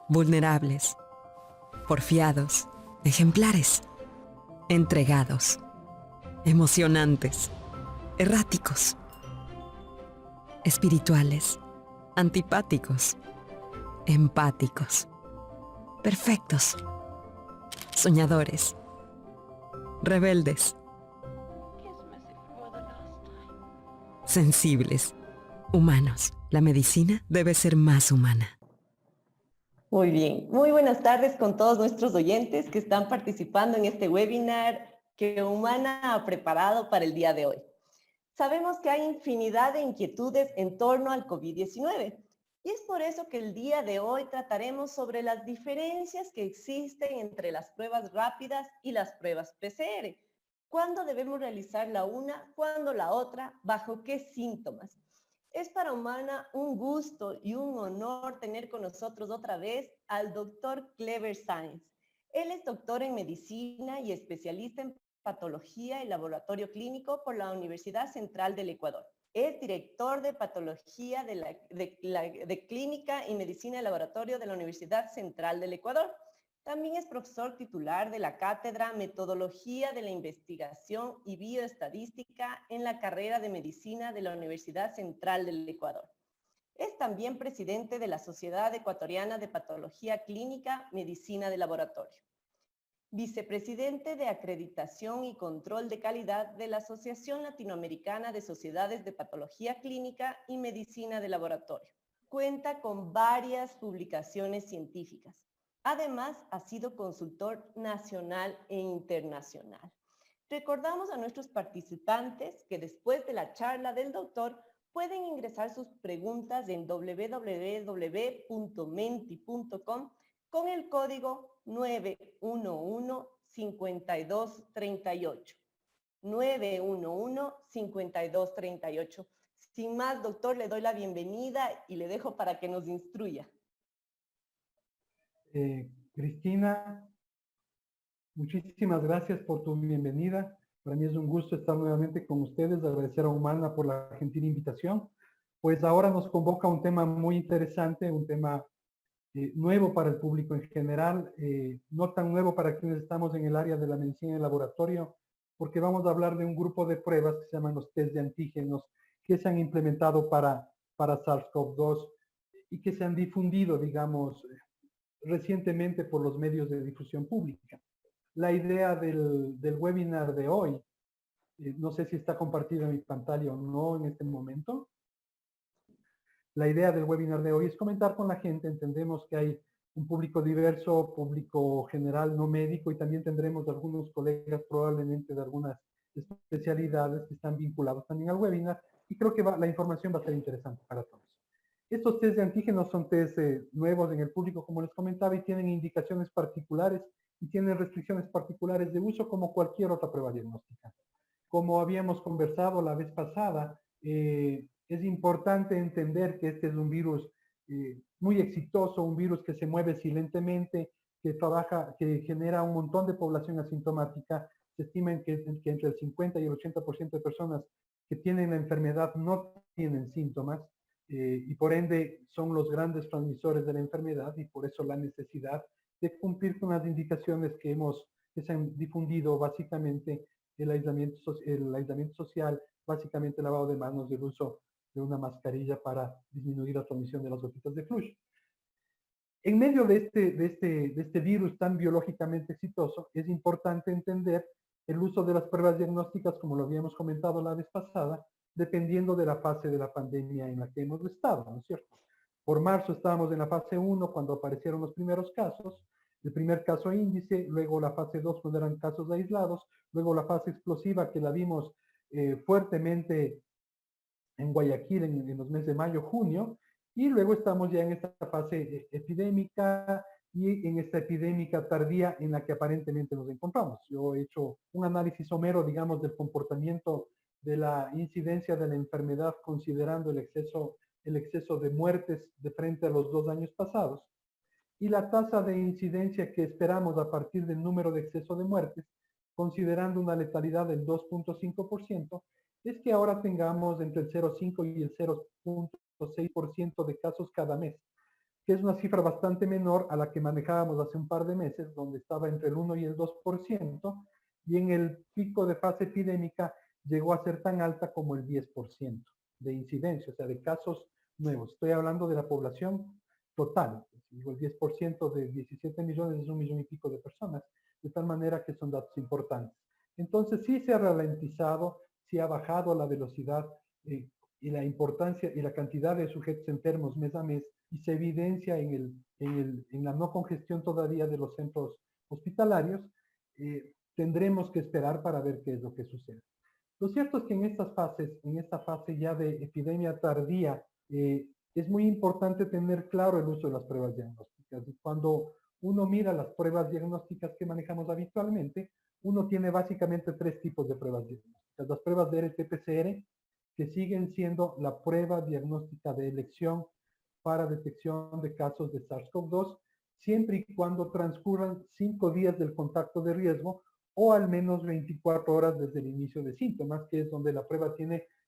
vulnerables, porfiados, ejemplares, entregados, emocionantes, erráticos, espirituales, antipáticos, empáticos, perfectos, soñadores, rebeldes, sensibles, humanos. La medicina debe ser más humana. Muy bien, muy buenas tardes con todos nuestros oyentes que están participando en este webinar que Humana ha preparado para el día de hoy. Sabemos que hay infinidad de inquietudes en torno al COVID-19 y es por eso que el día de hoy trataremos sobre las diferencias que existen entre las pruebas rápidas y las pruebas PCR. ¿Cuándo debemos realizar la una? ¿Cuándo la otra? ¿Bajo qué síntomas? Es para Humana un gusto y un honor tener con nosotros otra vez al doctor Clever Sáenz. Él es doctor en medicina y especialista en patología y laboratorio clínico por la Universidad Central del Ecuador. Es director de patología de clínica y medicina de laboratorio de la Universidad Central del Ecuador. También es profesor titular de la cátedra Metodología de la Investigación y Bioestadística en la carrera de Medicina de la Universidad Central del Ecuador. Es también presidente de la Sociedad Ecuatoriana de Patología Clínica, Medicina de Laboratorio. Vicepresidente de Acreditación y Control de Calidad de la Asociación Latinoamericana de Sociedades de Patología Clínica y Medicina de Laboratorio. Cuenta con varias publicaciones científicas. Además, ha sido consultor nacional e internacional. Recordamos a nuestros participantes que después de la charla del doctor pueden ingresar sus preguntas en www.menti.com con el código 911-5238. 911-5238. Sin más, doctor, le doy la bienvenida y le dejo para que nos instruya. Cristina, muchísimas gracias por tu bienvenida. Para mí es un gusto estar nuevamente con ustedes, agradecer a Humana por la gentil invitación. Pues ahora nos convoca un tema muy interesante, un tema nuevo para el público en general, no tan nuevo para quienes estamos en el área de la medicina de laboratorio, porque vamos a hablar de un grupo de pruebas que se llaman los test de antígenos, que se han implementado para SARS-CoV-2 y que se han difundido, digamos, recientemente por los medios de difusión pública. La idea del webinar de hoy, no sé si está compartida en mi pantalla o no en este momento. La idea del webinar de hoy es comentar con la gente. Entendemos que hay un público diverso, público general no médico, y también tendremos algunos colegas probablemente de algunas especialidades que están vinculados también al webinar, y creo que la información va a ser interesante para todos. Estos test de antígenos son test nuevos en el público, como les comentaba, y tienen indicaciones particulares y tienen restricciones particulares de uso como cualquier otra prueba diagnóstica. Como habíamos conversado la vez pasada, es importante entender que este es un virus muy exitoso, un virus que se mueve silentemente, que trabaja, que genera un montón de población asintomática. Se estima que entre el 50 y el 80% de personas que tienen la enfermedad no tienen síntomas. Y por ende son los grandes transmisores de la enfermedad, y por eso la necesidad de cumplir con las indicaciones que se han difundido, básicamente el aislamiento social, básicamente el lavado de manos y el uso de una mascarilla para disminuir la transmisión de las gotitas de flujo. En medio de este virus tan biológicamente exitoso, es importante entender el uso de las pruebas diagnósticas, como lo habíamos comentado la vez pasada, dependiendo de la fase de la pandemia en la que hemos estado, ¿no es cierto? Por marzo estábamos en la fase 1 cuando aparecieron los primeros casos, el primer caso índice, luego la fase 2 cuando eran casos aislados, luego la fase explosiva que la vimos fuertemente en Guayaquil en los meses de mayo, junio, y luego estamos ya en esta fase epidémica y en esta epidémica tardía en la que aparentemente nos encontramos. Yo he hecho un análisis somero, digamos, del comportamiento de la incidencia de la enfermedad considerando el exceso de muertes de frente a los 2 años pasados, y la tasa de incidencia que esperamos a partir del número de exceso de muertes, considerando una letalidad del 2.5%, es que ahora tengamos entre el 0.5 y el 0.6% de casos cada mes. que es una cifra bastante menor a la que manejábamos hace un par de meses, donde estaba entre el 1 y el 2%, y en el pico de fase epidémica llegó a ser tan alta como el 10% de incidencia, o sea, de casos nuevos. Estoy hablando de la población total. Digo, el 10% de 17 millones es 1 millón y pico de personas, de tal manera que son datos importantes. Entonces, sí se ha ralentizado, sí ha bajado la velocidad y la importancia y la cantidad de sujetos enfermos mes a mes, y se evidencia en la no congestión todavía de los centros hospitalarios. Tendremos que esperar para ver qué es lo que sucede. Lo cierto es que en esta fase ya de epidemia tardía, es muy importante tener claro el uso de las pruebas diagnósticas. Y cuando uno mira las pruebas diagnósticas que manejamos habitualmente, uno tiene básicamente tres tipos de pruebas diagnósticas. Las pruebas de RT-PCR, que siguen siendo la prueba diagnóstica de elección para detección de casos de SARS-CoV-2, siempre y cuando transcurran 5 días del contacto de riesgo o al menos 24 horas desde el inicio de síntomas, que es donde la prueba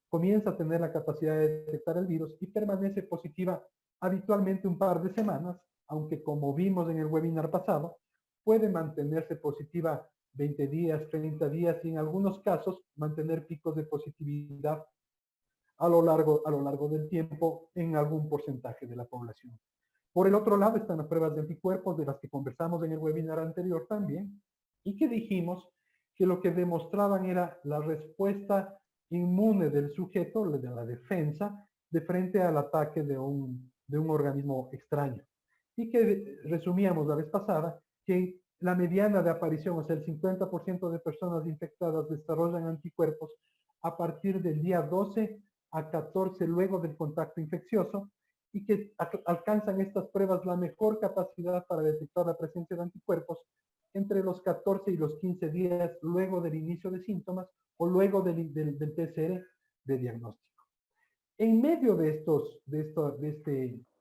comienza a tener la capacidad de detectar el virus y permanece positiva habitualmente un par de semanas, aunque como vimos en el webinar pasado, puede mantenerse positiva 20 días, 30 días y en algunos casos mantener picos de positividad a lo largo del tiempo en algún porcentaje de la población. Por el otro lado están las pruebas de anticuerpos, de las que conversamos en el webinar anterior también, y que dijimos que lo que demostraban era la respuesta inmune del sujeto, de la defensa, de frente al ataque de un organismo extraño. Y que resumíamos la vez pasada que la mediana de aparición, o sea, el 50% de personas infectadas desarrollan anticuerpos a partir del día 12 a 14 luego del contacto infeccioso, y que alcanzan estas pruebas la mejor capacidad para detectar la presencia de anticuerpos entre los 14 y los 15 días luego del inicio de síntomas o luego del PCR de diagnóstico. En medio de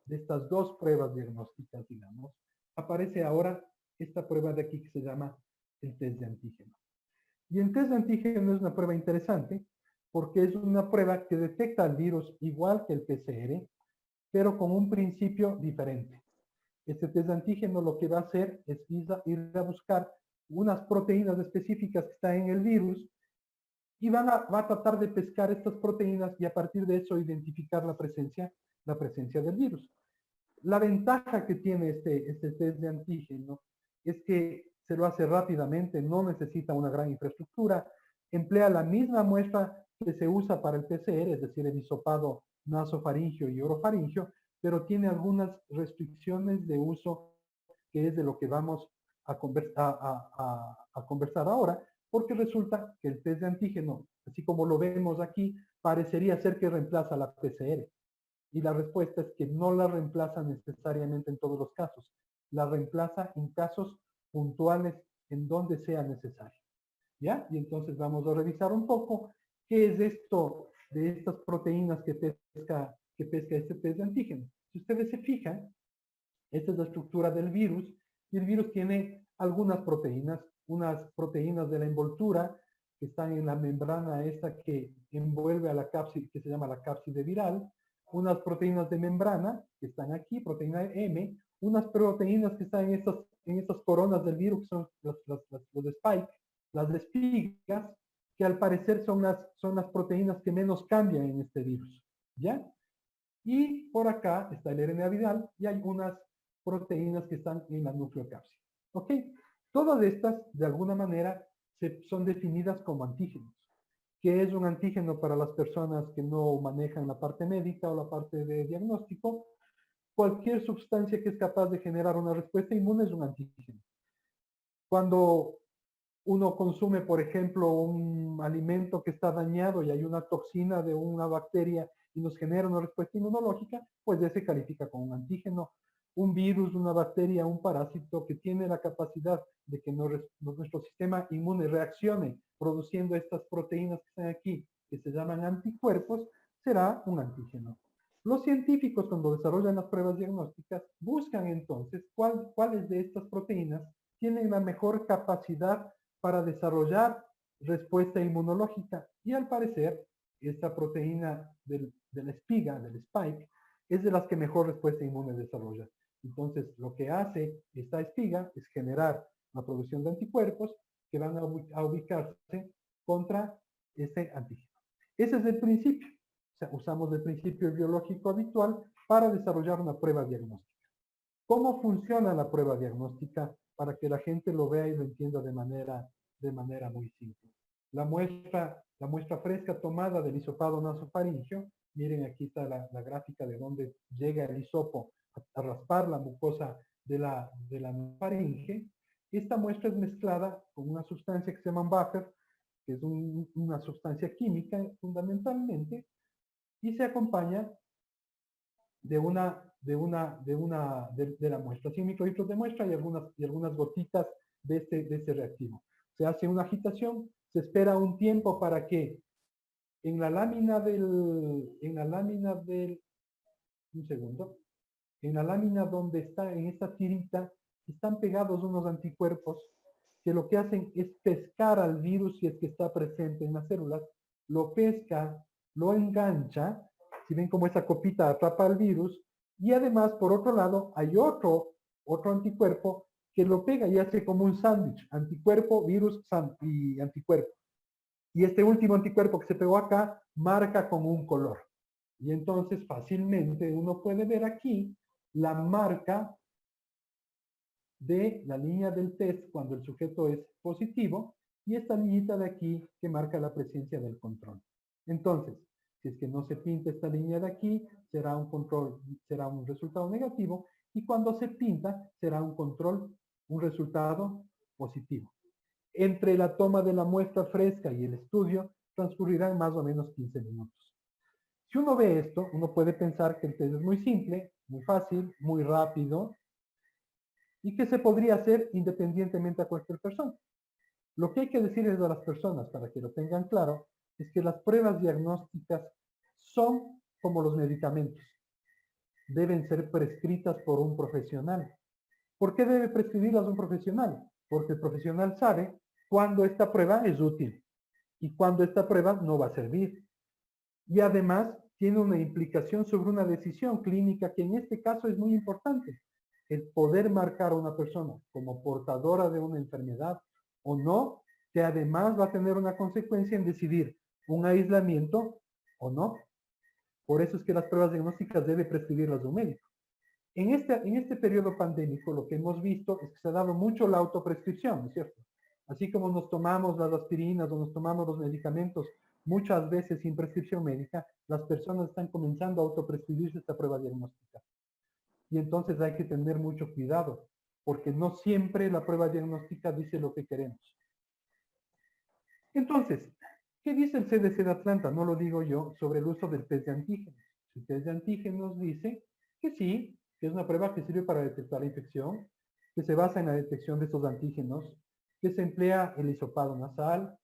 estas dos pruebas diagnósticas, digamos, aparece ahora esta prueba de aquí que se llama el test de antígeno. Y el test de antígeno es una prueba interesante porque es una prueba que detecta el virus igual que el PCR, pero con un principio diferente. Este test de antígeno lo que va a hacer es ir a buscar unas proteínas específicas que están en el virus y va a tratar de pescar estas proteínas y a partir de eso identificar la presencia del virus. La ventaja que tiene este test de antígeno es que se lo hace rápidamente, no necesita una gran infraestructura, emplea la misma muestra que se usa para el PCR, es decir, el hisopado nasofaringio y orofaringio, pero tiene algunas restricciones de uso, que es de lo que vamos a conversar ahora, porque resulta que el test de antígeno, así como lo vemos aquí, parecería ser que reemplaza la PCR. Y la respuesta es que no la reemplaza necesariamente en todos los casos. La reemplaza en casos puntuales en donde sea necesario. ¿Ya? Y entonces vamos a revisar un poco qué es esto de estas proteínas que pesca este test de antígeno. Si ustedes se fijan, esta es la estructura del virus, y el virus tiene algunas proteínas, unas proteínas de la envoltura que están en la membrana esta que envuelve a la cápside, que se llama la cápside viral, unas proteínas de membrana que están aquí, proteína M, unas proteínas que están en estas coronas del virus, que son los spike, las espigas, que al parecer son las proteínas que menos cambian en este virus, ¿ya? Y por acá está el RNA viral y hay unas proteínas que están en la nucleocápside, ¿ok? Todas estas, de alguna manera, son definidas como antígenos. ¿Qué es un antígeno para las personas que no manejan la parte médica o la parte de diagnóstico? Cualquier sustancia que es capaz de generar una respuesta inmune es un antígeno. Cuando uno consume, por ejemplo, un alimento que está dañado y hay una toxina de una bacteria y nos genera una respuesta inmunológica, pues ya se califica como un antígeno. Un virus, una bacteria, un parásito que tiene la capacidad de que nuestro sistema inmune reaccione produciendo estas proteínas que están aquí, que se llaman anticuerpos, será un antígeno. Los científicos, cuando desarrollan las pruebas diagnósticas, buscan entonces cuáles de estas proteínas tienen la mejor capacidad para desarrollar respuesta inmunológica. Y al parecer, esta proteína de la espiga, del spike, es de las que mejor respuesta inmune desarrolla. Entonces, lo que hace esta espiga es generar la producción de anticuerpos que van a ubicarse contra ese antígeno. Ese es el principio. O sea, usamos el principio biológico habitual para desarrollar una prueba diagnóstica. ¿Cómo funciona la prueba diagnóstica? Para que la gente lo vea y lo entienda de manera muy simple. La muestra fresca tomada del hisopado nasofaringeo, miren aquí está la gráfica de donde llega el hisopo a raspar la mucosa de la nasofaringe. Esta muestra es mezclada con una sustancia que se llama buffer, que es una sustancia química fundamentalmente, y se acompaña de la muestra, 100 microlitros de muestra y algunas gotitas de este reactivo. Se hace una agitación, se espera un tiempo para que en la lámina donde está, en esta tirita, están pegados unos anticuerpos que lo que hacen es pescar al virus si es que está presente en las células, lo pesca, lo engancha, si ven como esa copita atrapa al virus, y además, por otro lado, hay otro anticuerpo que lo pega y hace como un sándwich, anticuerpo, virus y anticuerpo. Y este último anticuerpo que se pegó acá marca con un color. Y entonces fácilmente uno puede ver aquí la marca de la línea del test cuando el sujeto es positivo y esta liñita de aquí que marca la presencia del control. Entonces, si es que no se pinta esta línea de aquí, será un resultado negativo, y cuando se pinta, será un resultado positivo. Entre la toma de la muestra fresca y el estudio, transcurrirán más o menos 15 minutos. Si uno ve esto, uno puede pensar que el test es muy simple, muy fácil, muy rápido, y que se podría hacer independientemente a cualquier persona. Lo que hay que decirles a las personas, para que lo tengan claro, es que las pruebas diagnósticas son como los medicamentos. Deben ser prescritas por un profesional. ¿Por qué debe prescribirlas un profesional? Porque el profesional sabe cuándo esta prueba es útil y cuándo esta prueba no va a servir. Y además tiene una implicación sobre una decisión clínica que en este caso es muy importante. El poder marcar a una persona como portadora de una enfermedad o no, que además va a tener una consecuencia en decidir un aislamiento o no. Por eso es que las pruebas diagnósticas debe prescribirlas un médico. En este periodo pandémico lo que hemos visto es que se ha dado mucho la autoprescripción, ¿no es cierto? Así como nos tomamos las aspirinas o nos tomamos los medicamentos muchas veces sin prescripción médica, las personas están comenzando a autoprescribirse esta prueba diagnóstica. Y entonces hay que tener mucho cuidado, porque no siempre la prueba diagnóstica dice lo que queremos. Entonces, ¿qué dice el CDC de Atlanta? No lo digo yo, sobre el uso del test de antígenos. El test de antígenos dice que sí, que es una prueba que sirve para detectar la infección, que se basa en la detección de estos antígenos, que se emplea el hisopado nasal,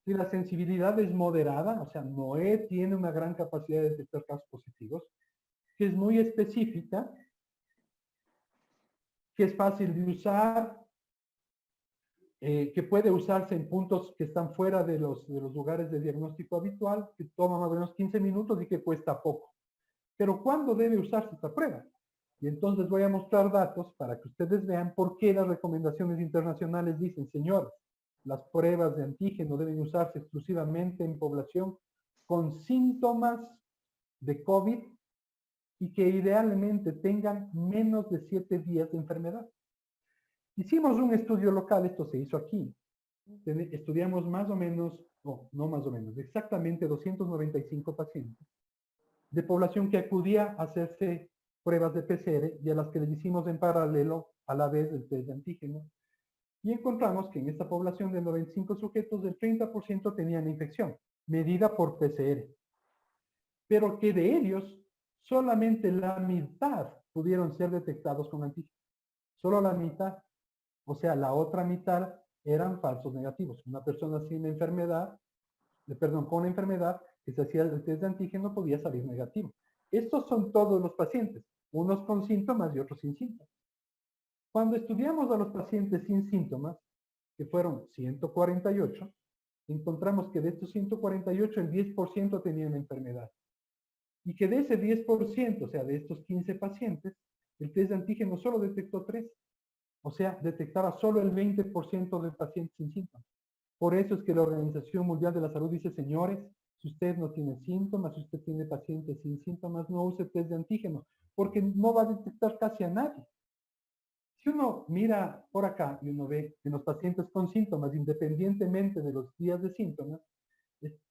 que la sensibilidad es moderada, o sea, no tiene una gran capacidad de detectar casos positivos, que es muy específica, que es fácil de usar, que puede usarse en puntos que están fuera de los lugares de diagnóstico habitual, que toma más o menos 15 minutos y que cuesta poco. Pero ¿cuándo debe usarse esta prueba? Y entonces voy a mostrar datos para que ustedes vean por qué las recomendaciones internacionales dicen, señores, las pruebas de antígeno deben usarse exclusivamente en población con síntomas de COVID y que idealmente tengan menos de 7 días de enfermedad. Hicimos un estudio local, esto se hizo aquí. Estudiamos más o menos, no más o menos, exactamente 295 pacientes de población que acudía a hacerse pruebas de PCR y a las que les hicimos en paralelo a la vez el test de antígeno. Y encontramos que en esta población de 95 sujetos, el 30% tenían infección, medida por PCR. Pero que de ellos, solamente la mitad pudieron ser detectados con antígeno. Solo la mitad. O sea, la otra mitad eran falsos negativos. Una persona sin enfermedad, con enfermedad, que se hacía el test de antígeno podía salir negativo. Estos son todos los pacientes, unos con síntomas y otros sin síntomas. Cuando estudiamos a los pacientes sin síntomas, que fueron 148, encontramos que de estos 148, el 10% tenían enfermedad. Y que de ese 10%, o sea, de estos 15 pacientes, el test de antígeno solo detectó 3. O sea, detectaba solo el 20% de pacientes sin síntomas. Por eso es que la Organización Mundial de la Salud dice, señores, si usted no tiene síntomas, si usted tiene pacientes sin síntomas, no use test de antígeno, porque no va a detectar casi a nadie. Si uno mira por acá y uno ve en los pacientes con síntomas, independientemente de los días de síntomas,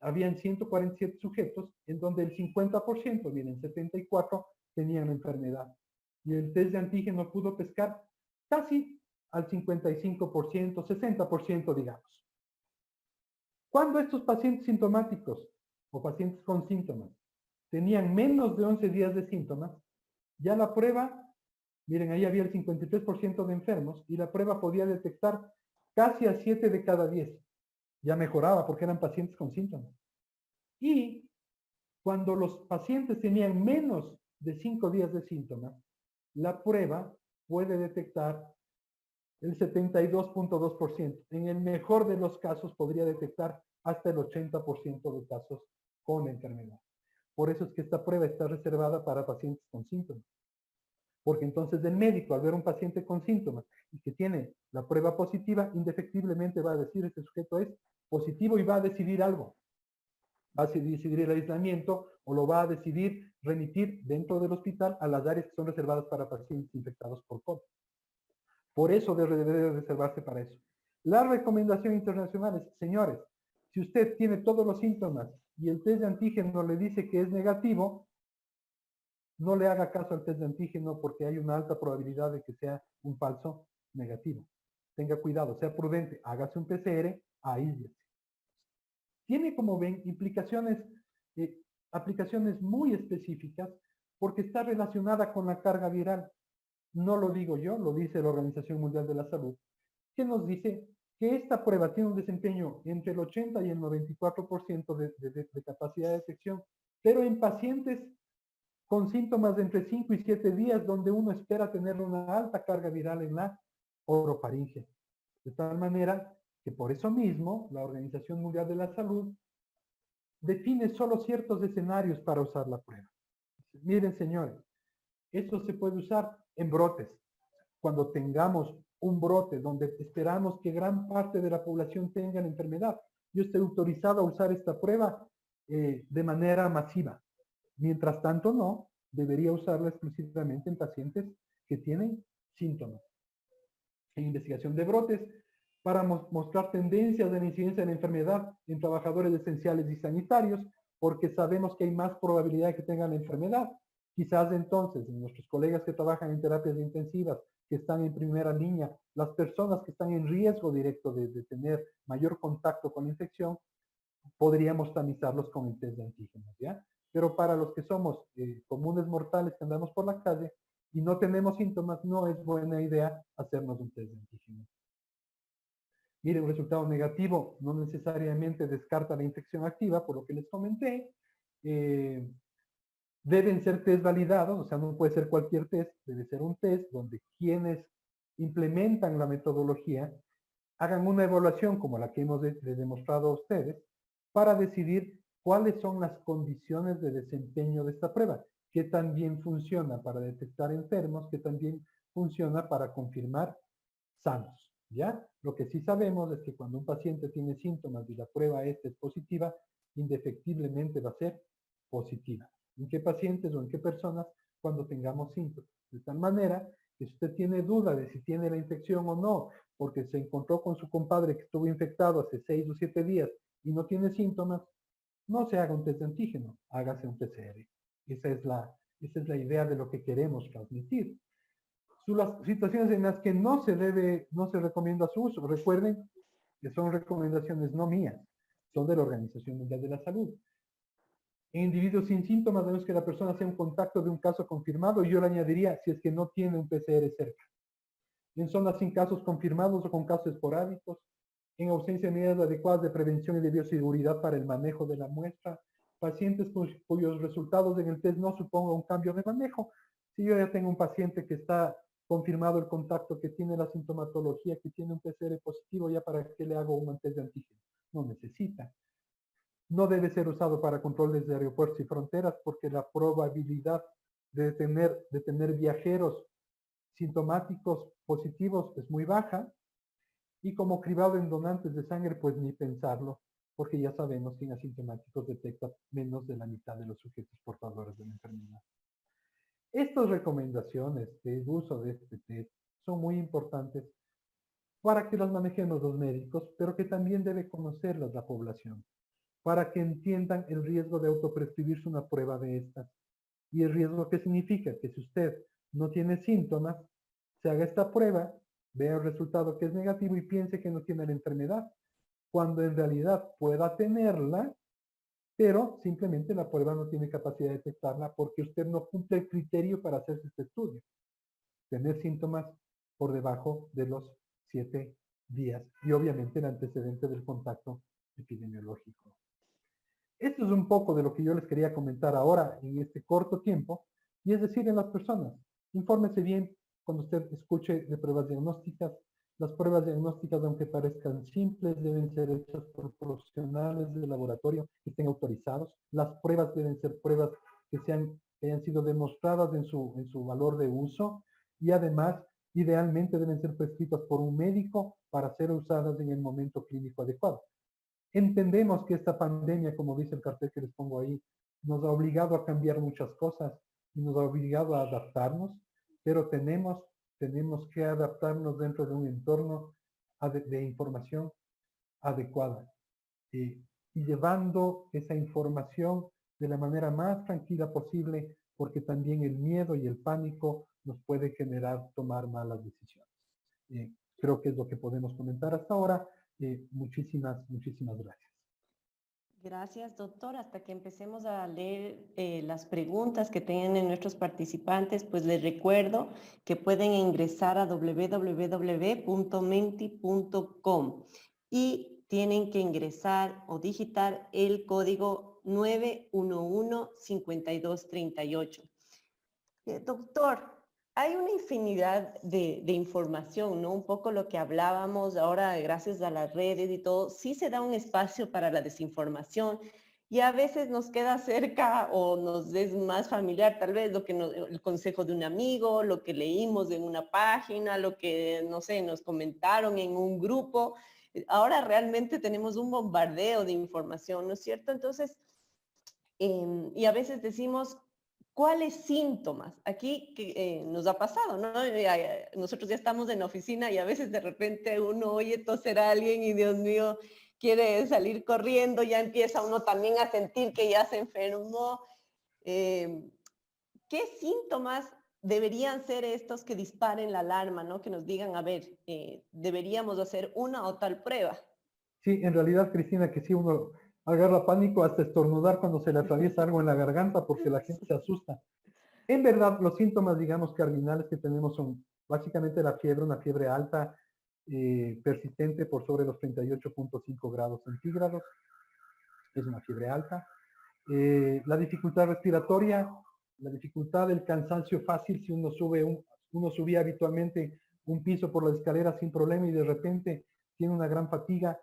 habían 147 sujetos en donde el 50%, miren, 74, tenían la enfermedad. Y el test de antígeno pudo pescar casi al 55%, 60%, digamos. Cuando estos pacientes sintomáticos o pacientes con síntomas tenían menos de 11 días de síntomas, ya la prueba, miren, ahí había el 53% de enfermos y la prueba podía detectar casi a 7 de cada 10. Ya mejoraba porque eran pacientes con síntomas. Y cuando los pacientes tenían menos de 5 días de síntomas, la prueba puede detectar el 72.2%. En el mejor de los casos podría detectar hasta el 80% de casos con la enfermedad. Por eso es que esta prueba está reservada para pacientes con síntomas. Porque entonces el médico, al ver un paciente con síntomas y que tiene la prueba positiva, indefectiblemente va a decir, este sujeto es positivo y va a decidir algo. Va a decidir el aislamiento o lo va a decidir remitir dentro del hospital a las áreas que son reservadas para pacientes infectados por COVID. Por eso debe reservarse para eso. La recomendación internacional es, señores, si usted tiene todos los síntomas y el test de antígeno le dice que es negativo, no le haga caso al test de antígeno porque hay una alta probabilidad de que sea un falso negativo. Tenga cuidado, sea prudente, hágase un PCR, aíslese. Tiene, como ven, aplicaciones muy específicas porque está relacionada con la carga viral. No lo digo yo, lo dice la Organización Mundial de la Salud, que nos dice que esta prueba tiene un desempeño entre el 80 y el 94% de capacidad de detección, pero en pacientes con síntomas de entre 5 y 7 días, donde uno espera tener una alta carga viral en la orofaringe. De tal manera que por eso mismo la Organización Mundial de la Salud define solo ciertos escenarios para usar la prueba. Miren, señores, esto se puede usar en brotes. Cuando tengamos un brote donde esperamos que gran parte de la población tenga la enfermedad, yo estoy autorizado a usar esta prueba de manera masiva. Mientras tanto, no, debería usarla exclusivamente en pacientes que tienen síntomas. En investigación de brotes, para mostrar tendencias de la incidencia de la enfermedad en trabajadores esenciales y sanitarios, porque sabemos que hay más probabilidad de que tengan la enfermedad. Quizás entonces, nuestros colegas que trabajan en terapias intensivas, que están en primera línea, las personas que están en riesgo directo de tener mayor contacto con la infección, podríamos tamizarlos con el test de antígenos, ¿ya? Pero para los que somos comunes mortales que andamos por la calle y no tenemos síntomas, no es buena idea hacernos un test de antígenos. Mire, un resultado negativo no necesariamente descarta la infección activa, por lo que les comenté. Deben ser test validados, o sea, no puede ser cualquier test, debe ser un test donde quienes implementan la metodología hagan una evaluación como la que hemos demostrado a ustedes para decidir cuáles son las condiciones de desempeño de esta prueba, que también funciona para detectar enfermos, que también funciona para confirmar sanos, ¿ya? Lo que sí sabemos es que cuando un paciente tiene síntomas y la prueba es positiva, indefectiblemente va a ser positiva. ¿En qué pacientes o en qué personas? Cuando tengamos síntomas. De tal manera que si usted tiene duda de si tiene la infección o no, porque se encontró con su compadre que estuvo infectado hace 6 o 7 días y no tiene síntomas, no se haga un test de antígeno, hágase un PCR. Esa es la idea de lo que queremos transmitir. Las situaciones en las que no se recomienda su uso, recuerden que son recomendaciones no mías, son de la Organización Mundial de la Salud. En individuos sin síntomas, debemos que la persona sea un contacto de un caso confirmado, y yo le añadiría si es que no tiene un PCR cerca. En zonas sin casos confirmados o con casos esporádicos, en ausencia de medidas adecuadas de prevención y de bioseguridad para el manejo de la muestra, pacientes cuyos resultados en el test no supongan un cambio de manejo. Si yo ya tengo un paciente que está confirmado el contacto, que tiene la sintomatología, que tiene un PCR positivo, ya para qué le hago un test de antígeno. No necesita. No debe ser usado para controles de aeropuertos y fronteras porque la probabilidad de tener viajeros sintomáticos positivos es muy baja, y como cribado en donantes de sangre, pues ni pensarlo, porque ya sabemos que en asintomáticos detecta menos de la mitad de los sujetos portadores de la enfermedad. Estas recomendaciones de uso de este test son muy importantes para que las manejemos los médicos, pero que también debe conocerlas la población, para que entiendan el riesgo de autoprescribirse una prueba de estas. Y el riesgo que significa que si usted no tiene síntomas, se haga esta prueba, vea el resultado que es negativo y piense que no tiene la enfermedad, cuando en realidad pueda tenerla, pero simplemente la prueba no tiene capacidad de detectarla porque usted no cumple el criterio para hacerse este estudio. Tener síntomas por debajo de los 7 días y obviamente el antecedente del contacto epidemiológico. Esto es un poco de lo que yo les quería comentar ahora en este corto tiempo, y es decir, en las personas, infórmese bien cuando usted escuche de pruebas diagnósticas. Las pruebas diagnósticas, aunque parezcan simples, deben ser hechas por profesionales de laboratorio que estén autorizados. Las pruebas deben ser pruebas que hayan sido demostradas en su valor de uso, y además, idealmente deben ser prescritas por un médico para ser usadas en el momento clínico adecuado. Entendemos que esta pandemia, como dice el cartel que les pongo ahí, nos ha obligado a cambiar muchas cosas y nos ha obligado a adaptarnos, pero tenemos que adaptarnos dentro de un entorno de información adecuada, y llevando esa información de la manera más tranquila posible, porque también el miedo y el pánico nos puede generar tomar malas decisiones. Creo que es lo que podemos comentar hasta ahora. Muchísimas gracias. Gracias, doctor. Hasta que empecemos a leer las preguntas que tienen nuestros participantes, pues les recuerdo que pueden ingresar a www.menti.com y tienen que ingresar o digitar el código 911-5238. Doctor, hay una infinidad de información, ¿no? Un poco lo que hablábamos ahora, gracias a las redes y todo, sí se da un espacio para la desinformación y a veces nos queda cerca o nos es más familiar tal vez el consejo de un amigo, lo que leímos en una página, lo que, no sé, nos comentaron en un grupo. Ahora realmente tenemos un bombardeo de información, ¿no es cierto? Entonces, y a veces decimos, ¿cuáles síntomas? Aquí nos ha pasado, ¿no? Nosotros ya estamos en la oficina y a veces de repente uno oye toser a alguien y Dios mío, quiere salir corriendo, ya empieza uno también a sentir que ya se enfermó. ¿Qué síntomas deberían ser estos que disparen la alarma, ¿no? Que nos digan, a ver, deberíamos hacer una o tal prueba. Sí, en realidad, Cristina, que sí uno agarra pánico hasta estornudar cuando se le atraviesa algo en la garganta porque la gente se asusta. En verdad, los síntomas, digamos, cardinales que tenemos son básicamente la fiebre, una fiebre alta, persistente por sobre los 38.5 grados centígrados, es una fiebre alta. La dificultad respiratoria, la dificultad del cansancio fácil, si uno subía habitualmente un piso por la escalera sin problema y de repente tiene una gran fatiga,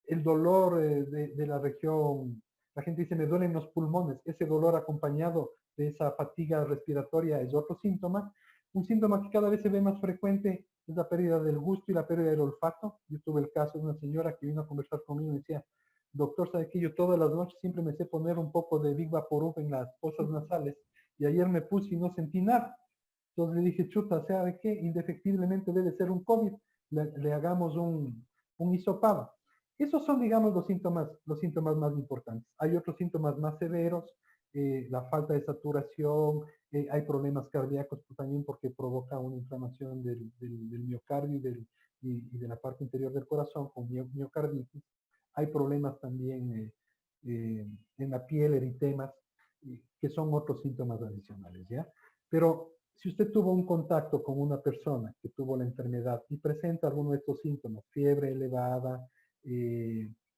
el dolor de la región, la gente dice me duelen los pulmones, ese dolor acompañado de esa fatiga respiratoria es otro síntoma. Un síntoma que cada vez se ve más frecuente es la pérdida del gusto y la pérdida del olfato. Yo tuve el caso de una señora que vino a conversar conmigo y decía, doctor, sabe que yo todas las noches siempre me sé poner un poco de Big Vaporub en las fosas nasales y ayer me puse y no sentí nada. Entonces le dije, chuta, ¿sabe qué? Indefectiblemente debe ser un COVID, le hagamos un hisopado. Esos son, digamos, los síntomas más importantes. Hay otros síntomas más severos, la falta de saturación, hay problemas cardíacos también porque provoca una inflamación del miocardio y de la parte interior del corazón con miocarditis. Hay problemas también en la piel, eritemas, que son otros síntomas adicionales, ¿ya? Pero si usted tuvo un contacto con una persona que tuvo la enfermedad y presenta alguno de estos síntomas, fiebre elevada,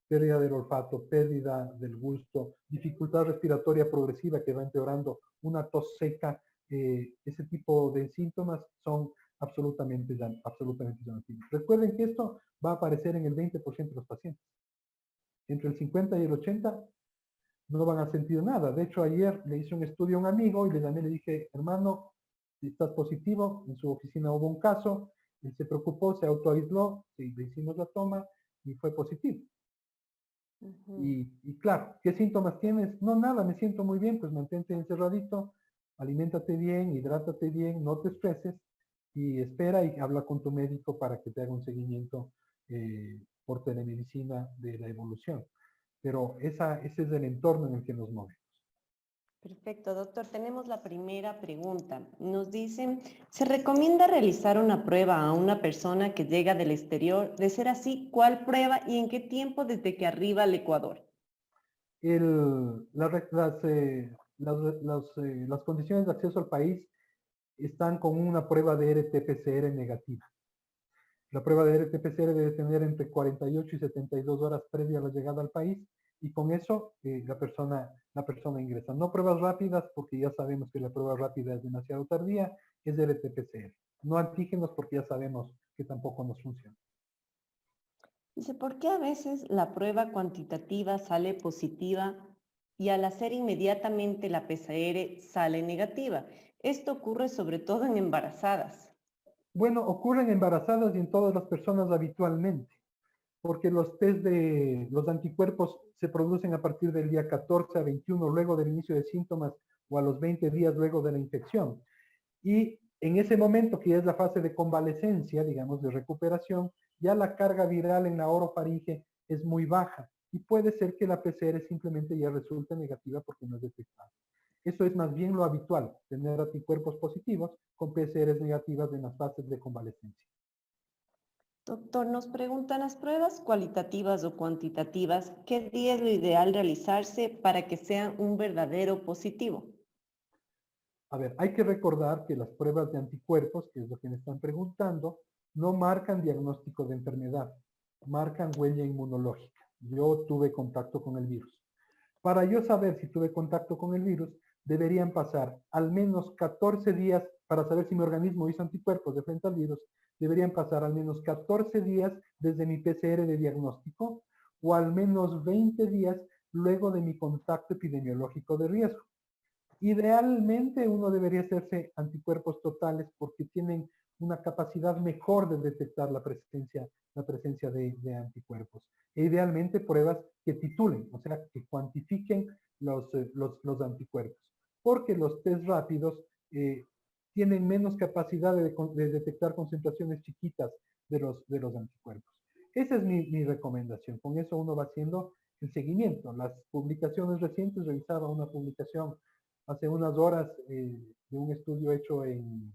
pérdida del olfato, pérdida del gusto, dificultad respiratoria progresiva que va empeorando, una tos seca, ese tipo de síntomas son absolutamente llamativos. Recuerden que esto va a aparecer en el 20% de los pacientes. Entre el 50 y el 80 no van a sentir nada. De hecho, ayer le hice un estudio a un amigo y le llamé y le dije, hermano, estás positivo, en su oficina hubo un caso, él se preocupó, se autoaisló, le hicimos la toma y fue positivo. Y claro, ¿qué síntomas tienes? No, nada, me siento muy bien, pues mantente encerradito, aliméntate bien, hidrátate bien, no te estreses y espera y habla con tu médico para que te haga un seguimiento por telemedicina de la evolución. Pero ese es el entorno en el que nos movemos. Perfecto, doctor. Tenemos la primera pregunta. Nos dicen, ¿se recomienda realizar una prueba a una persona que llega del exterior? De ser así, ¿cuál prueba y en qué tiempo desde que arriba al Ecuador? Las condiciones de acceso al país están con una prueba de RT-PCR negativa. La prueba de RT-PCR debe tener entre 48 y 72 horas previa a la llegada al país y con eso la persona ingresa. No pruebas rápidas porque ya sabemos que la prueba rápida es demasiado tardía, es RT-PCR. No antígenos porque ya sabemos que tampoco nos funciona. Dice, ¿por qué a veces la prueba cuantitativa sale positiva y al hacer inmediatamente la PCR sale negativa? Esto ocurre sobre todo en embarazadas. Bueno, ocurre en embarazadas y en todas las personas habitualmente, porque los test de los anticuerpos se producen a partir del día 14 a 21, luego del inicio de síntomas o a los 20 días luego de la infección. Y en ese momento, que ya es la fase de convalecencia, digamos, de recuperación, ya la carga viral en la orofaringe es muy baja y puede ser que la PCR simplemente ya resulte negativa porque no es detectada. Eso es más bien lo habitual, tener anticuerpos positivos con PCRs negativas en las fases de convalecencia. Doctor, nos preguntan las pruebas cualitativas o cuantitativas, ¿qué día es lo ideal realizarse para que sean un verdadero positivo? A ver, hay que recordar que las pruebas de anticuerpos, que es lo que me están preguntando, no marcan diagnóstico de enfermedad, marcan huella inmunológica. Yo tuve contacto con el virus. Para yo saber si tuve contacto con el virus, deberían pasar al menos 14 días, para saber si mi organismo hizo anticuerpos de frente al virus, deberían pasar al menos 14 días desde mi PCR de diagnóstico o al menos 20 días luego de mi contacto epidemiológico de riesgo. Idealmente uno debería hacerse anticuerpos totales porque tienen una capacidad mejor de detectar la presencia de anticuerpos. E idealmente pruebas que titulen, o sea, que cuantifiquen los anticuerpos. Porque los test rápidos tienen menos capacidad de detectar concentraciones chiquitas de los anticuerpos. Esa es mi recomendación. Con eso uno va haciendo el seguimiento. Las publicaciones recientes, revisaba una publicación hace unas horas de un estudio hecho en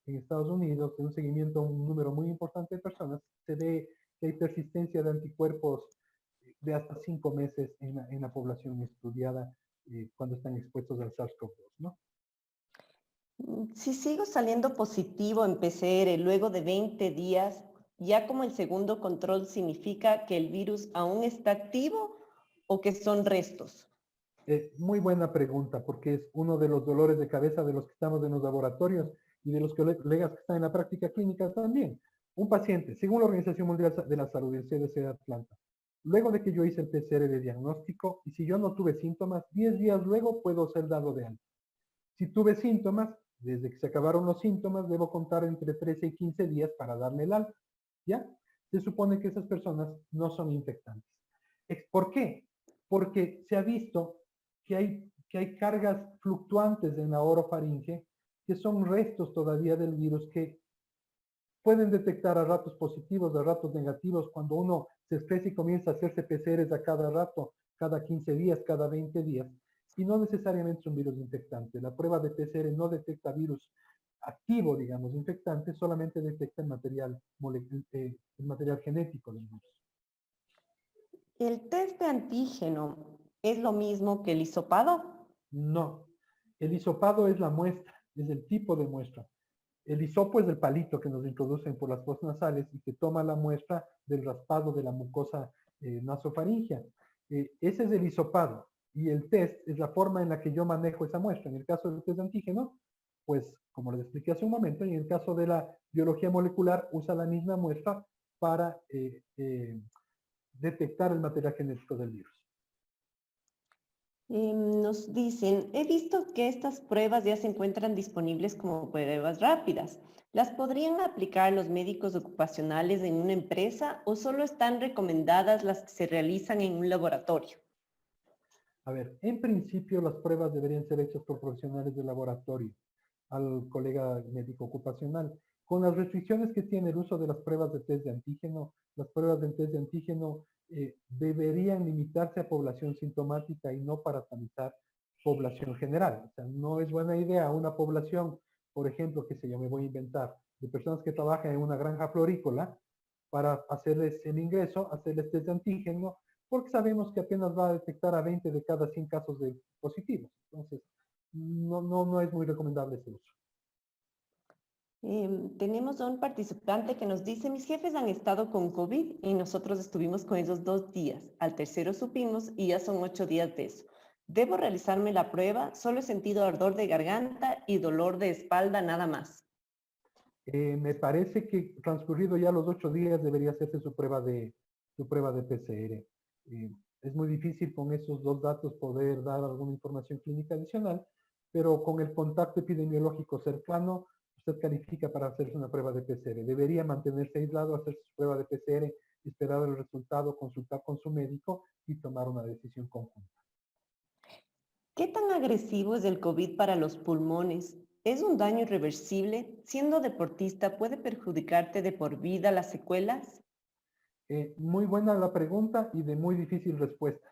Estados Unidos, de un seguimiento a un número muy importante de personas, se ve que hay persistencia de anticuerpos de hasta 5 meses en la población estudiada cuando están expuestos al SARS-CoV-2, ¿no? Si sigo saliendo positivo en PCR luego de 20 días, ¿ya como el segundo control significa que el virus aún está activo o que son restos? Muy buena pregunta, porque es uno de los dolores de cabeza de los que estamos en los laboratorios y de los colegas que están en la práctica clínica también. Un paciente, según la Organización Mundial de la Salud, el CDC de Atlanta, luego de que yo hice el PCR de diagnóstico, y si yo no tuve síntomas, 10 días luego puedo ser dado de alta. Si tuve síntomas, desde que se acabaron los síntomas, debo contar entre 13 y 15 días para darme el alta. ¿Ya? Se supone que esas personas no son infectantes. ¿Por qué? Porque se ha visto que hay cargas fluctuantes en la orofaringe que son restos todavía del virus que pueden detectar a ratos positivos, a ratos negativos. Cuando uno se estresa y comienza a hacerse PCRs a cada rato, cada 15 días, cada 20 días, y no necesariamente es un virus infectante. La prueba de PCR no detecta virus activo, digamos, infectante, solamente detecta el material genético del virus. ¿El test de antígeno es lo mismo que el hisopado? No, el hisopado es la muestra, es el tipo de muestra. El hisopo es el palito que nos introducen por las fosas nasales y que toma la muestra del raspado de la mucosa nasofaringea. Ese es el hisopado. Y el test es la forma en la que yo manejo esa muestra. En el caso del test de antígeno, pues como les expliqué hace un momento, y en el caso de la biología molecular, usa la misma muestra para detectar el material genético del virus. Nos dicen, he visto que estas pruebas ya se encuentran disponibles como pruebas rápidas. ¿Las podrían aplicar los médicos ocupacionales en una empresa o solo están recomendadas las que se realizan en un laboratorio? A ver, en principio las pruebas deberían ser hechas por profesionales de laboratorio, al colega médico ocupacional. Con las restricciones que tiene el uso de las pruebas de test de antígeno, las pruebas de test de antígeno deberían limitarse a población sintomática y no para tamizar población general. O sea, no es buena idea una población, por ejemplo, que sé yo, me voy a inventar, de personas que trabajan en una granja florícola, para hacerles el ingreso, hacerles test de antígeno, porque sabemos que apenas va a detectar a 20 de cada 100 casos de positivos. Entonces, no es muy recomendable ese uso. Tenemos a un participante que nos dice, mis jefes han estado con COVID y nosotros estuvimos con ellos 2 días. Al tercero supimos y ya son 8 días de eso. ¿Debo realizarme la prueba? Solo he sentido ardor de garganta y dolor de espalda, nada más. Me parece que transcurrido ya los 8 días debería hacerse su prueba de PCR. Es muy difícil con esos dos datos poder dar alguna información clínica adicional, pero con el contacto epidemiológico cercano, usted califica para hacerse una prueba de PCR. Debería mantenerse aislado, hacerse su prueba de PCR, esperar el resultado, consultar con su médico y tomar una decisión conjunta. ¿Qué tan agresivo es el COVID para los pulmones? ¿Es un daño irreversible? Siendo deportista, ¿puede perjudicarte de por vida las secuelas? Muy buena la pregunta y de muy difícil respuesta.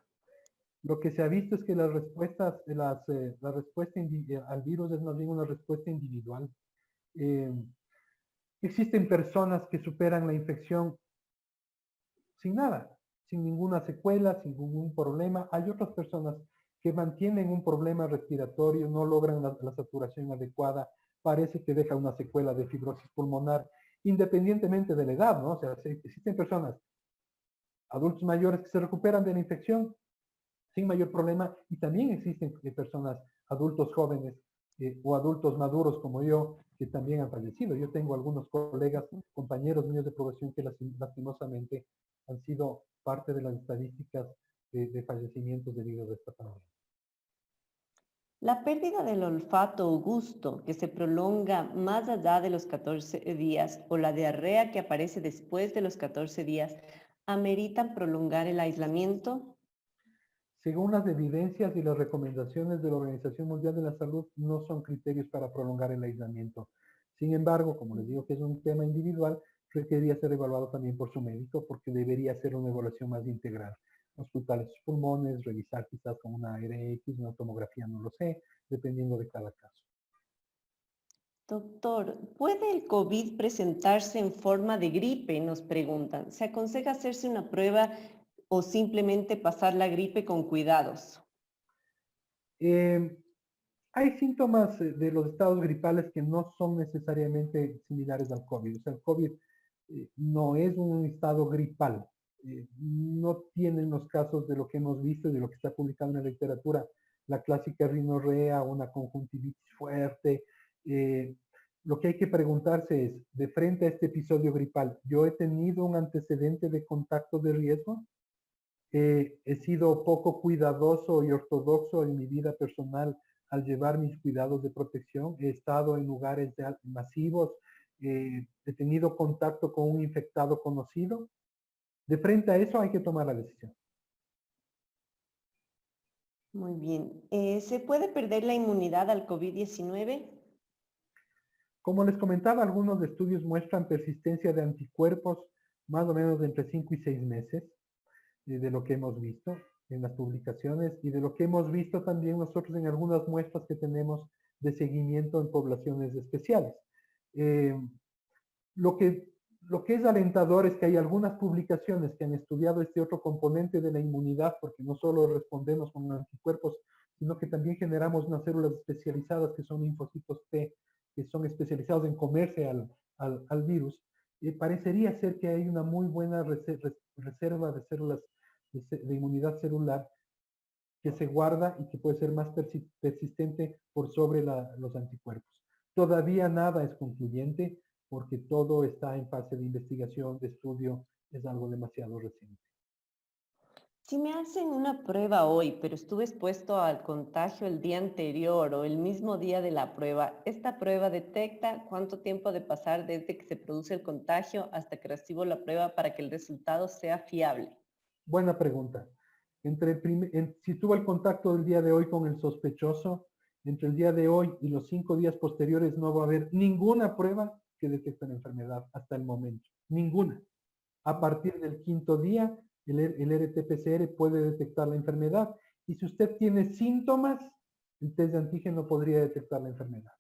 Lo que se ha visto es que las respuestas, la respuesta al virus es más bien una respuesta individual. Eh, Existen personas que superan la infección sin nada, sin ninguna secuela, sin ningún problema. Hay otras personas que mantienen un problema respiratorio, no logran la saturación adecuada, parece que deja una secuela de fibrosis pulmonar, independientemente de la edad, ¿no? O sea, existen personas, adultos mayores que se recuperan de la infección sin mayor problema, y también existen personas, adultos jóvenes o adultos maduros como yo, que también han fallecido. Yo tengo algunos colegas, compañeros míos de profesión que lastimosamente han sido parte de las estadísticas de fallecimientos debido a esta pandemia. La pérdida del olfato o gusto que se prolonga más allá de los 14 días o la diarrea que aparece después de los 14 días ameritan prolongar el aislamiento. Según las evidencias y las recomendaciones de la Organización Mundial de la Salud, no son criterios para prolongar el aislamiento. Sin embargo, como les digo que es un tema individual, requeriría ser evaluado también por su médico porque debería ser una evaluación más integral. Auscultar sus pulmones, revisar quizás con una ARX, una tomografía, no lo sé, dependiendo de cada caso. Doctor, ¿puede el COVID presentarse en forma de gripe? Nos preguntan. ¿Se aconseja hacerse una prueba o simplemente pasar la gripe con cuidados? Eh, Hay síntomas de los estados gripales que no son necesariamente similares al COVID. O sea, el COVID no es un estado gripal. No tienen los casos de lo que hemos visto y de lo que está publicado en la literatura, la clásica rinorrea, una conjuntivitis fuerte. Eh, lo que hay que preguntarse es, de frente a este episodio gripal, ¿yo he tenido un antecedente de contacto de riesgo? He sido poco cuidadoso y ortodoxo en mi vida personal al llevar mis cuidados de protección. He estado en lugares masivos, he tenido contacto con un infectado conocido. De frente a eso hay que tomar la decisión. Muy bien. ¿Se puede perder la inmunidad al COVID-19? Como les comentaba, algunos estudios muestran persistencia de anticuerpos más o menos de entre 5 y 6 meses, de lo que hemos visto en las publicaciones y de lo que hemos visto también nosotros en algunas muestras que tenemos de seguimiento en poblaciones especiales. Eh, lo, que, lo que es alentador es que hay algunas publicaciones que han estudiado este otro componente de la inmunidad, porque no solo respondemos con anticuerpos, sino que también generamos unas células especializadas que son linfocitos T, que son especializados en comerse al virus. Parecería ser que hay una muy buena reserva de células de inmunidad celular que se guarda y que puede ser más persistente por sobre los anticuerpos. Todavía nada es concluyente porque todo está en fase de investigación, de estudio, es algo demasiado reciente. Si me hacen una prueba hoy, pero estuve expuesto al contagio el día anterior o el mismo día de la prueba, ¿esta prueba detecta cuánto tiempo ha de pasar desde que se produce el contagio hasta que recibo la prueba para que el resultado sea fiable? Buena pregunta. Si tuvo el contacto del día de hoy con el sospechoso, entre el día de hoy y los 5 días posteriores no va a haber ninguna prueba que detecte la enfermedad hasta el momento. Ninguna. A partir del quinto día, el RT-PCR puede detectar la enfermedad. Y si usted tiene síntomas, el test de antígeno podría detectar la enfermedad.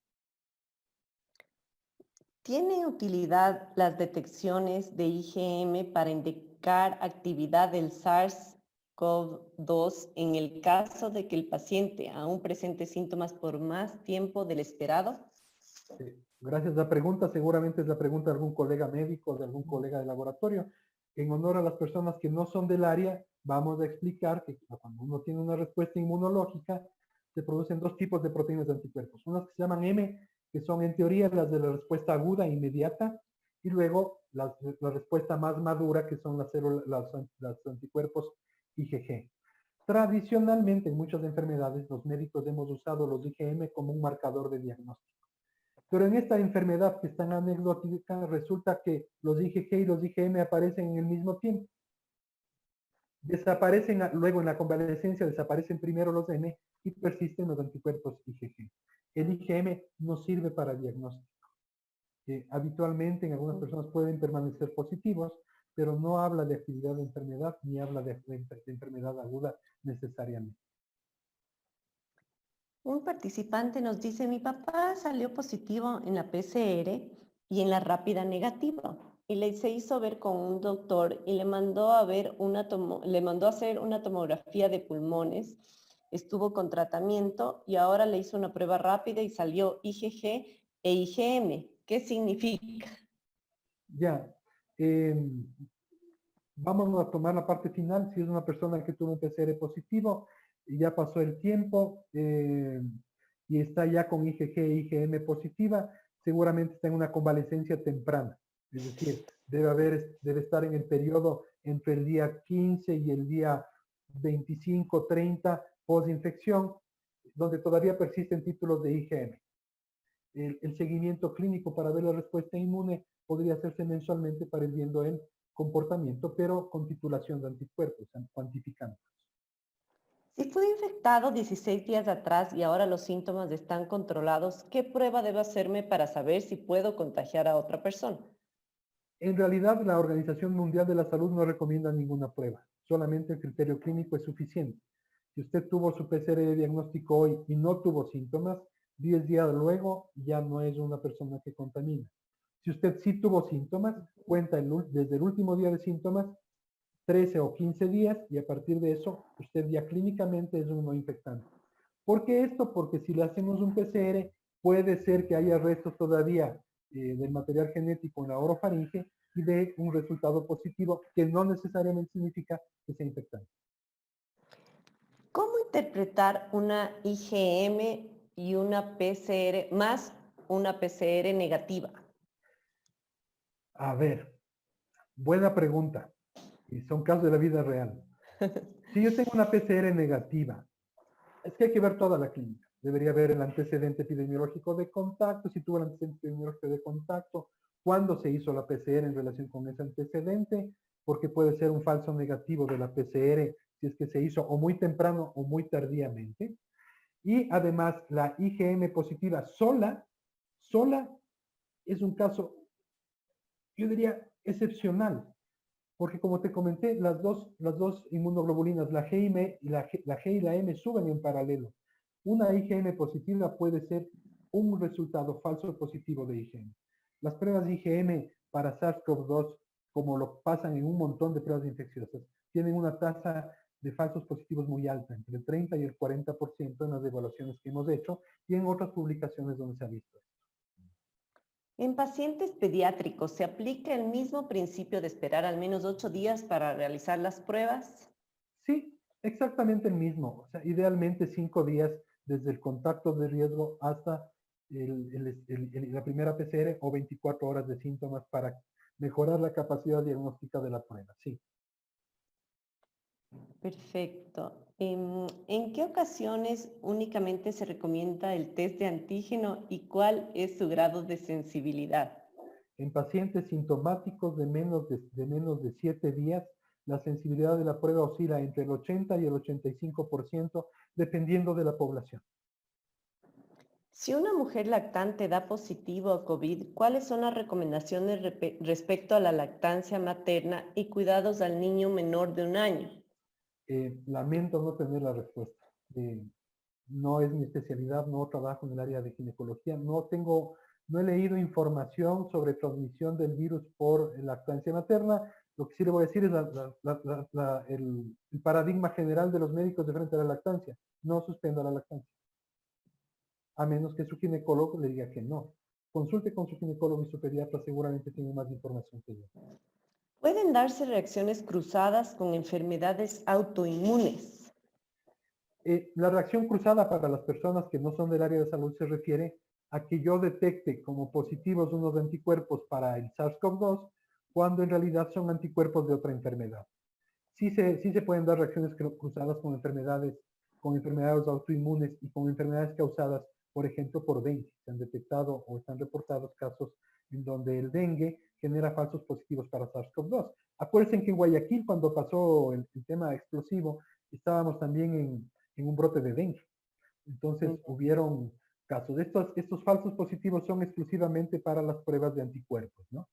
¿Tienen utilidad las detecciones de IgM para indicar actividad del SARS-CoV-2 en el caso de que el paciente aún presente síntomas por más tiempo del esperado? Gracias. La pregunta seguramente es la pregunta de algún colega médico, de algún colega de laboratorio. En honor a las personas que no son del área, vamos a explicar que cuando uno tiene una respuesta inmunológica, se producen dos tipos de proteínas de anticuerpos. Unas que se llaman M, que son en teoría las de la respuesta aguda e inmediata, y luego la respuesta más madura, que son las anticuerpos IgG. Tradicionalmente, en muchas enfermedades, los médicos hemos usado los IgM como un marcador de diagnóstico. Pero en esta enfermedad que es tan anecdótica, resulta que los IgG y los IgM aparecen en el mismo tiempo. Desaparecen, luego en la convalescencia desaparecen primero los M y persisten los anticuerpos IgG. El IgM no sirve para diagnóstico. Habitualmente en algunas personas pueden permanecer positivos, pero no habla de actividad de enfermedad ni habla de enfermedad aguda necesariamente. Un participante nos dice, mi papá salió positivo en la PCR y en la rápida negativa. Y se hizo ver con un doctor y le mandó a hacer una tomografía de pulmones. Estuvo con tratamiento y ahora le hizo una prueba rápida y salió IgG e IgM. ¿Qué significa? Ya, eh, vamos a tomar la parte final. Si es una persona que tuvo un PCR positivo y ya pasó el tiempo y está ya con IgG e IgM positiva, seguramente está en una convalescencia temprana. Es decir, debe estar en el periodo entre el día 15 y el día 25, 30 post-infección, donde todavía persisten títulos de IgM. El seguimiento clínico para ver la respuesta inmune podría hacerse mensualmente para ir viendo el comportamiento, pero con titulación de anticuerpos, cuantificando. Si fue infectado 16 días atrás y ahora los síntomas están controlados, ¿qué prueba debo hacerme para saber si puedo contagiar a otra persona? En realidad, la Organización Mundial de la Salud no recomienda ninguna prueba. Solamente el criterio clínico es suficiente. Si usted tuvo su PCR de diagnóstico hoy y no tuvo síntomas, 10 días luego ya no es una persona que contamina. Si usted sí tuvo síntomas, cuenta desde el último día de síntomas 13 o 15 días y a partir de eso usted ya clínicamente es un no infectante. ¿Por qué esto? Porque si le hacemos un PCR puede ser que haya restos todavía del material genético en la orofaringe y de un resultado positivo que no necesariamente significa que sea infectante. ¿Cómo interpretar una IgM y una PCR más una PCR negativa? A ver, buena pregunta. Y son casos de la vida real. Si yo tengo una PCR negativa, es que hay que ver toda la clínica. Debería ver el antecedente epidemiológico de contacto, si tuvo el antecedente epidemiológico de contacto, cuándo se hizo la PCR en relación con ese antecedente, porque puede ser un falso negativo de la PCR si es que se hizo o muy temprano o muy tardíamente. Y además la IgM positiva sola es un caso, yo diría, excepcional, porque como te comenté, las dos inmunoglobulinas, la G y la M suben en paralelo. Una IgM positiva puede ser un resultado falso positivo de IgM. Las pruebas de IgM para SARS-CoV-2, como lo pasan en un montón de pruebas infecciosas, tienen una tasa de falsos positivos muy alta, entre el 30 y el 40% en las evaluaciones que hemos hecho y en otras publicaciones donde se ha visto. En pacientes pediátricos, ¿se aplica el mismo principio de esperar al menos 8 días para realizar las pruebas? Sí, exactamente el mismo. O sea, idealmente 5 días desde el contacto de riesgo hasta la primera PCR o 24 horas de síntomas para mejorar la capacidad diagnóstica de la prueba. Sí. Perfecto. ¿En qué ocasiones únicamente se recomienda el test de antígeno y cuál es su grado de sensibilidad? En pacientes sintomáticos de menos de 7 días, la sensibilidad de la prueba oscila entre el 80 y el 85%, dependiendo de la población. Si una mujer lactante da positivo a COVID, ¿cuáles son las recomendaciones respecto a la lactancia materna y cuidados al niño menor de 1 año? Lamento no tener la respuesta. No es mi especialidad, no trabajo en el área de ginecología, no he leído información sobre transmisión del virus por lactancia materna. Lo que sí le voy a decir es el paradigma general de los médicos de frente a la lactancia. No suspenda la lactancia, a menos que su ginecólogo le diga que no. Consulte con su ginecólogo y su pediatra, seguramente tiene más información que yo. ¿Pueden darse reacciones cruzadas con enfermedades autoinmunes? La reacción cruzada para las personas que no son del área de salud se refiere a que yo detecte como positivos unos anticuerpos para el SARS-CoV-2 cuando en realidad son anticuerpos de otra enfermedad. Sí se pueden dar reacciones cruzadas con enfermedades autoinmunes y con enfermedades causadas, por ejemplo, por dengue. Se han detectado o están reportados casos en donde el dengue genera falsos positivos para SARS-CoV-2. Acuérdense que en Guayaquil, cuando pasó el tema explosivo, estábamos también en un brote de dengue. Entonces, hubieron casos. Estos falsos positivos son exclusivamente para las pruebas de anticuerpos, ¿no?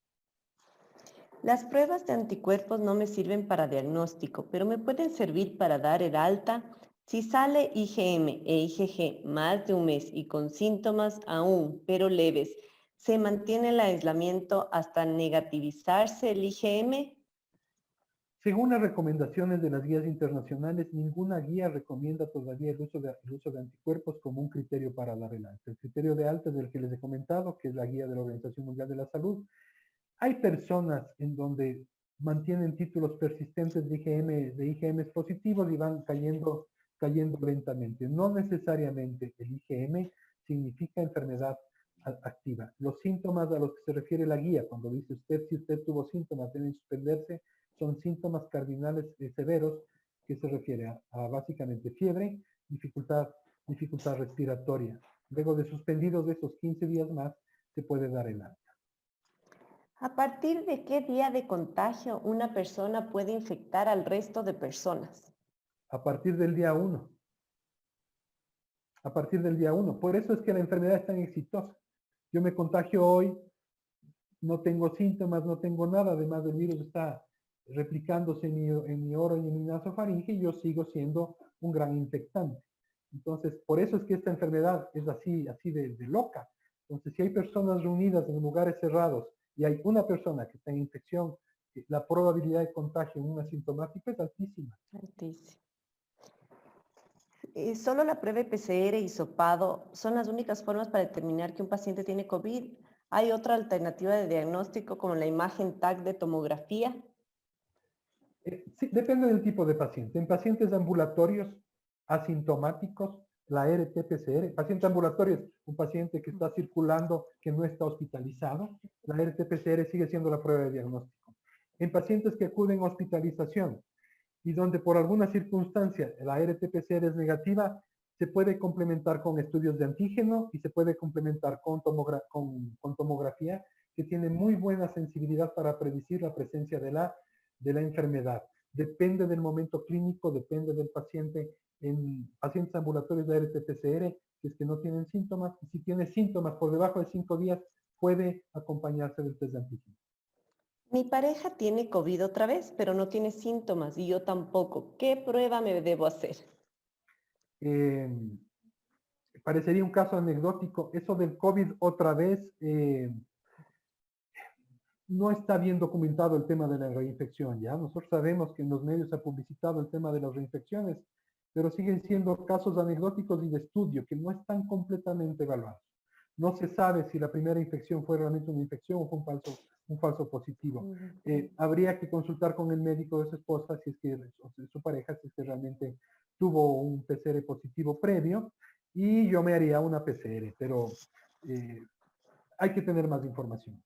Las pruebas de anticuerpos no me sirven para diagnóstico, pero me pueden servir para dar el alta. Si sale IgM e IgG más de 1 mes y con síntomas aún, pero leves, ¿se mantiene el aislamiento hasta negativizarse el IgM? Según las recomendaciones de las guías internacionales, ninguna guía recomienda todavía el uso de anticuerpos como un criterio para dar el alta. El criterio de alta es el que les he comentado, que es la guía de la Organización Mundial de la Salud. Hay personas en donde mantienen títulos persistentes de IgM positivos y van cayendo lentamente. No necesariamente el IgM significa enfermedad activa. Los síntomas a los que se refiere la guía, cuando dice si usted tuvo síntomas, deben suspenderse, son síntomas cardinales severos, que se refiere a básicamente fiebre, dificultad respiratoria. Luego de suspendidos de esos 15 días más, se puede dar el alta. ¿A partir de qué día de contagio una persona puede infectar al resto de personas? A partir del día 1. A partir del día 1. Por eso es que la enfermedad es tan exitosa. Yo me contagio hoy, no tengo síntomas, no tengo nada, además el virus está replicándose en mi oro y en mi nasofaringe y yo sigo siendo un gran infectante. Entonces, por eso es que esta enfermedad es así de loca. Entonces, si hay personas reunidas en lugares cerrados y hay una persona que está en infección, la probabilidad de contagio en un asintomático es altísima. Altísimo. Solo la prueba PCR y hisopado son las únicas formas para determinar que un paciente tiene COVID. ¿Hay otra alternativa de diagnóstico como la imagen TAC de tomografía? Sí, depende del tipo de paciente. En pacientes ambulatorios asintomáticos, la RT-PCR, paciente ambulatorio es un paciente que está circulando, que no está hospitalizado, la RT-PCR sigue siendo la prueba de diagnóstico. En pacientes que acuden a hospitalización y donde por alguna circunstancia la RT-PCR es negativa, se puede complementar con estudios de antígeno y se puede complementar con tomografía, que tiene muy buena sensibilidad para predecir la presencia de la enfermedad. Depende del momento clínico, depende del paciente. En pacientes ambulatorios de RT-PCR, si es que no tienen síntomas, y si tiene síntomas por debajo de 5 días, puede acompañarse del test de antígeno. Mi pareja tiene COVID otra vez, pero no tiene síntomas y yo tampoco. ¿Qué prueba me debo hacer? Eh, Parecería un caso anecdótico. Eso del COVID otra vez, no está bien documentado el tema de la reinfección, ¿ya? Nosotros sabemos que en los medios se ha publicitado el tema de las reinfecciones, pero siguen siendo casos anecdóticos y de estudio que no están completamente evaluados. No se sabe si la primera infección fue realmente una infección o fue un falso positivo. Habría que consultar con el médico de su esposa, si es que, o de su pareja, si es que realmente tuvo un PCR positivo previo, y yo me haría una PCR, pero hay que tener más información.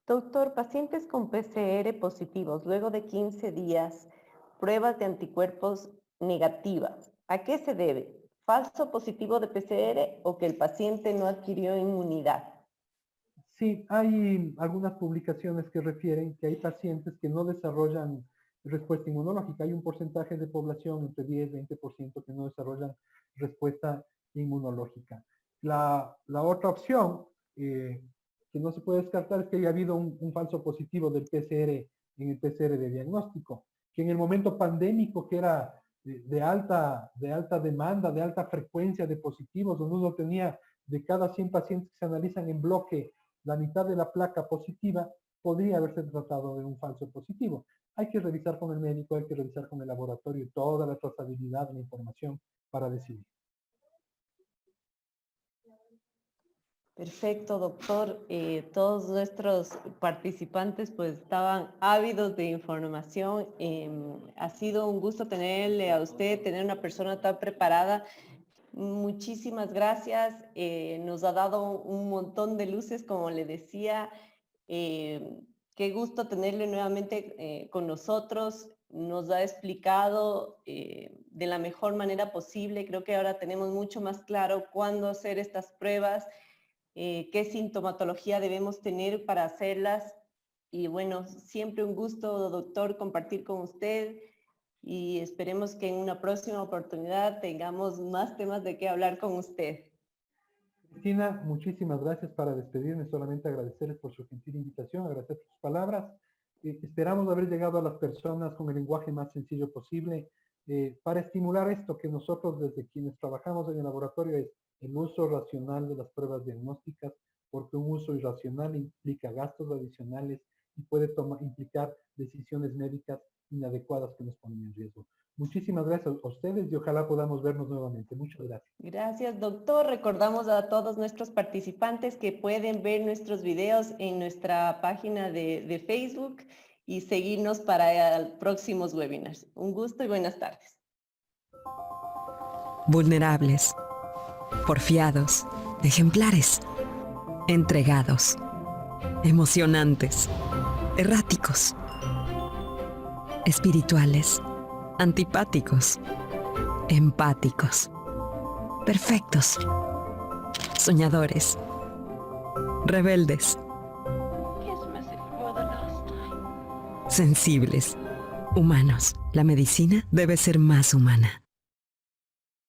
Doctor, pacientes con PCR positivos luego de 15 días pruebas de anticuerpos negativas. ¿A qué se debe? ¿Falso positivo de PCR o que el paciente no adquirió inmunidad? Sí, hay algunas publicaciones que refieren que hay pacientes que no desarrollan respuesta inmunológica. Hay un porcentaje de población, entre 10 y 20%, que no desarrollan respuesta inmunológica. La otra opción, que no se puede descartar, es que haya habido un falso positivo del PCR en el PCR de diagnóstico, que en el momento pandémico, que era de alta demanda, de alta frecuencia de positivos, donde uno tenía de cada 100 pacientes que se analizan en bloque, la mitad de la placa positiva, podría haberse tratado de un falso positivo. Hay que revisar con el médico, hay que revisar con el laboratorio toda la trazabilidad de la información para decidir. Perfecto, doctor. Todos nuestros participantes pues estaban ávidos de información. Ha sido un gusto tenerle a usted, tener una persona tan preparada. Muchísimas gracias. Nos ha dado un montón de luces, como le decía. Qué gusto tenerle nuevamente con nosotros. Nos ha explicado de la mejor manera posible. Creo que ahora tenemos mucho más claro cuándo hacer estas pruebas, qué sintomatología debemos tener para hacerlas. Y bueno, siempre un gusto, doctor, compartir con usted y esperemos que en una próxima oportunidad tengamos más temas de qué hablar con usted. Cristina, muchísimas gracias. Para despedirme, solamente agradecerles por su gentil invitación, agradecer sus palabras. Esperamos haber llegado a las personas con el lenguaje más sencillo posible para estimular esto que nosotros desde quienes trabajamos en el laboratorio es el uso racional de las pruebas diagnósticas, porque un uso irracional implica gastos adicionales y puede implicar decisiones médicas inadecuadas que nos ponen en riesgo. Muchísimas gracias a ustedes y ojalá podamos vernos nuevamente. Muchas gracias. Gracias, doctor. Recordamos a todos nuestros participantes que pueden ver nuestros videos en nuestra página de Facebook y seguirnos para próximos webinars. Un gusto y buenas tardes. Vulnerables, porfiados, ejemplares, entregados, emocionantes, erráticos, espirituales, antipáticos, empáticos, perfectos, soñadores, rebeldes, sensibles, humanos. La medicina debe ser más humana.